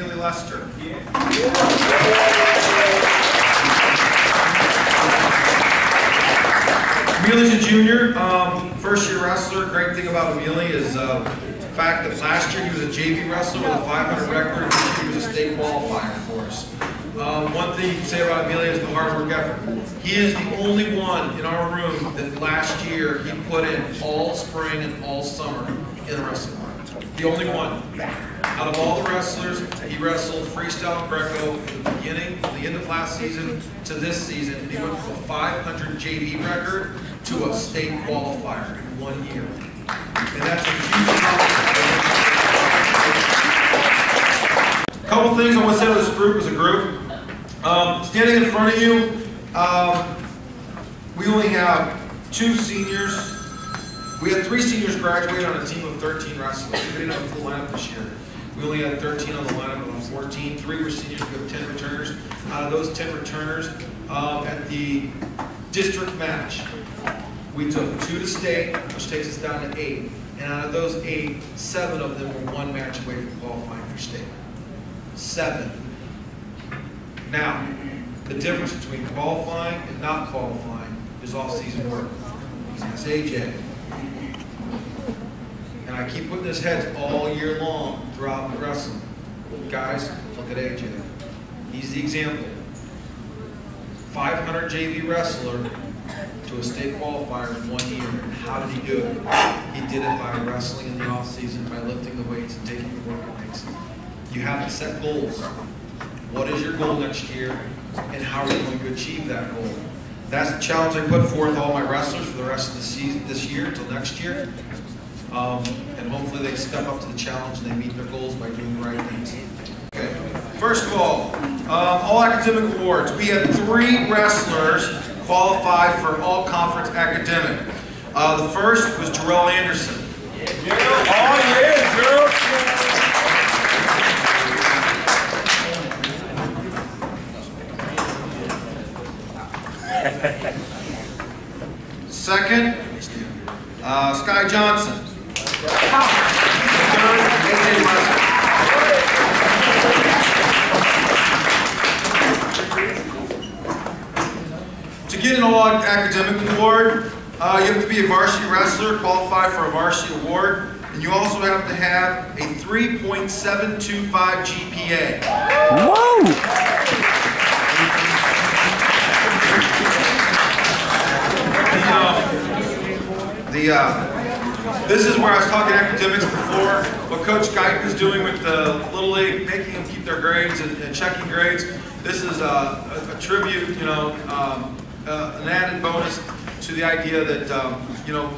Amelia Lester. Amelia's a junior, first-year wrestler. Great thing about Amelia is the fact that last year he was a JV wrestler with a 500 record, and he was a state qualifier for us. One thing you can say about Amelia is the hard work effort. He is the only one in our room that last year he put in all spring and all summer in the wrestling line. The only one. Out of all the wrestlers, he wrestled freestyle Greco from the beginning, from the end of last season to this season, and he went from a 500 JV record to a state qualifier in 1 year. And that's a huge accomplishment. A couple things I want to say about this group as a group. Standing in front of you, we only have 2 seniors. We had 3 seniors graduate on a team of 13 wrestlers. We didn't have a full lineup this year. We only had 13 on the lineup of 14. 3 were seniors. We have 10 returners. Out of those 10 returners, at the district match, we took 2 to state, which takes us down to 8. And out of those 8, 7 of them were 1 match away from qualifying for state. 7. Now, the difference between qualifying and not qualifying is off-season work. That's AJ. And I keep putting his heads all year long throughout the wrestling. Guys, look at AJ. He's the example. 500 JV wrestler to a state qualifier in 1 year. And how did he do it? He did it by wrestling in the off-season, by lifting the weights and taking the work it takes. You have to set goals. What is your goal next year, and how are you going to achieve that goal? That's the challenge I put forth all my wrestlers for the rest of the season, this year until next year. And hopefully they step up to the challenge and they meet their goals by doing the right things. Okay. First of all academic awards. We had 3 wrestlers qualify for all conference academic. The first was Jarrell Anderson. Oh yeah, girl. Second, Sky Johnson. To get an all-academic award, you have to be a varsity wrestler, qualify for a varsity award, and you also have to have a 3.725 GPA. Whoa! This is where I was talking academics before. What Coach Guyton is doing with the Little League, making them keep their grades and checking grades. This is a tribute, an added bonus to the idea that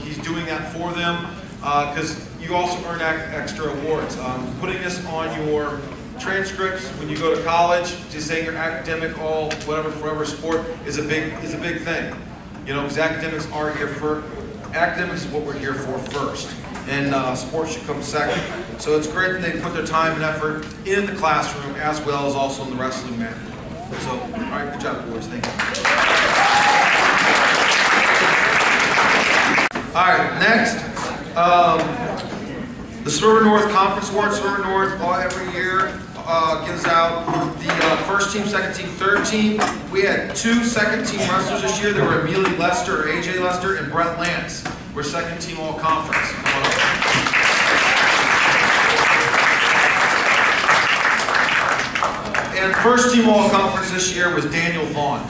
he's doing that for them, because you also earn extra awards. Putting this on your transcripts when you go to college, just saying you're academic, all whatever, forever sport is a big thing. Because academics are here for. Academics is what we're here for first, and sports should come second. So it's great that they put their time and effort in the classroom as well as also in the wrestling mat. So, all right, good job, boys. Thank you. All right, next, the Swerve North Conference Award. Swerve North every year gives out the first team, second team, third team. We had 2 second team wrestlers this year. There were Amelia Lester, or AJ Lester, and Brett Lance. We're second team all conference. And first team all conference this year was Daniel Vaughn.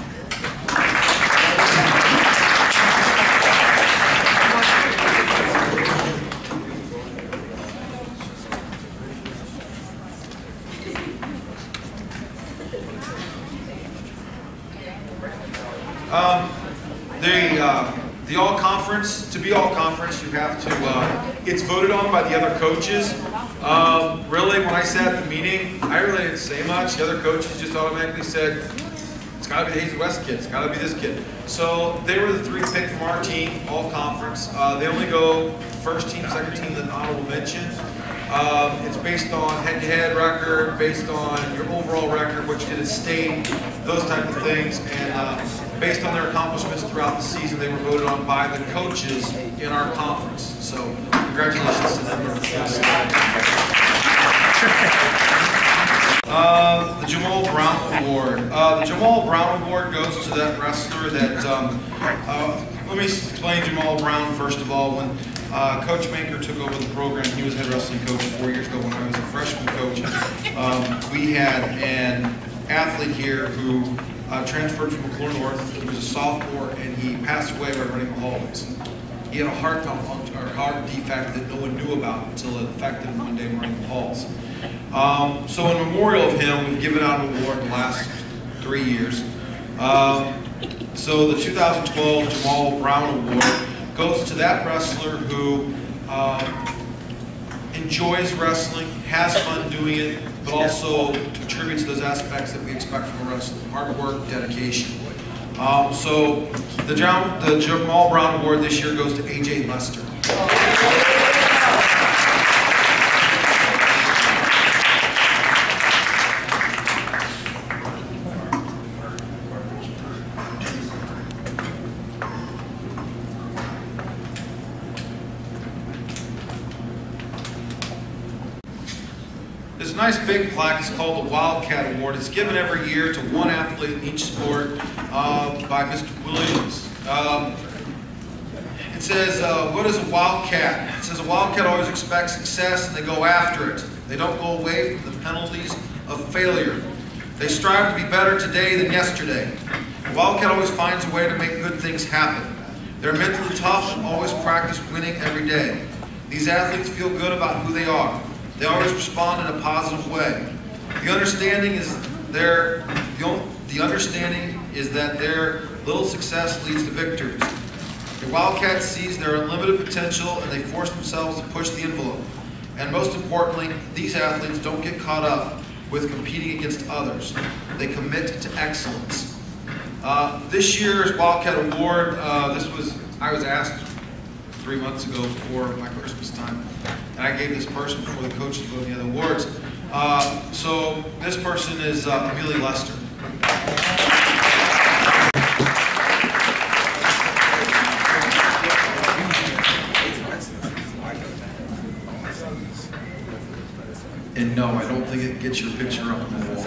The all-conference, to be all-conference, you have to, it's voted on by the other coaches. Really, when I sat at the meeting, I really didn't say much. The other coaches just automatically said, it's got to be the Hazelwood West kid, it's got to be this kid. So they were the 3 picked from our team, all-conference. They only go first team, second team, then honorable mention. It's based on head-to-head record, based on your overall record, what you did at state, those type of things, and based on their accomplishments throughout the season, they were voted on by the coaches in our conference. So congratulations to them. The Jamal Brown Award. The Jamal Brown Award goes to that wrestler that, let me explain Jamal Brown first of all. When Coach Manker took over the program, he was head wrestling coach 4 years ago when I was a freshman coach. We had an athlete here who transferred from McClure North. He was a sophomore and he passed away by running the hallways. He had a heart malfunction or heart defect that no one knew about until it affected him one day running the halls. So in memorial of him, we've given out an award in the last 3 years. So the 2012 Jamal Brown Award goes to that wrestler who enjoys wrestling, has fun doing it, but also contributes to those aspects that we expect from a wrestler: hard work, dedication. So the Jamal Brown Award this year goes to AJ Lester. This nice big plaque is called the Wildcat Award. It's given every year to one athlete in each sport by Mr. Williams. It says, what is a Wildcat? It says a Wildcat always expects success and they go after it. They don't go away from the penalties of failure. They strive to be better today than yesterday. A Wildcat always finds a way to make good things happen. They're mentally tough and always practice winning every day. These athletes feel good about who they are. They always respond in a positive way. The understanding is that their little success leads to victories. The Wildcat sees their unlimited potential and they force themselves to push the envelope. And most importantly, these athletes don't get caught up with competing against others. They commit to excellence. This year's Wildcat Award, I was asked 3 months ago before my Christmas time, and I gave this person before the coaches voted the other awards. So this person is Amelia Lester. And no, I don't think it gets your picture up on the wall.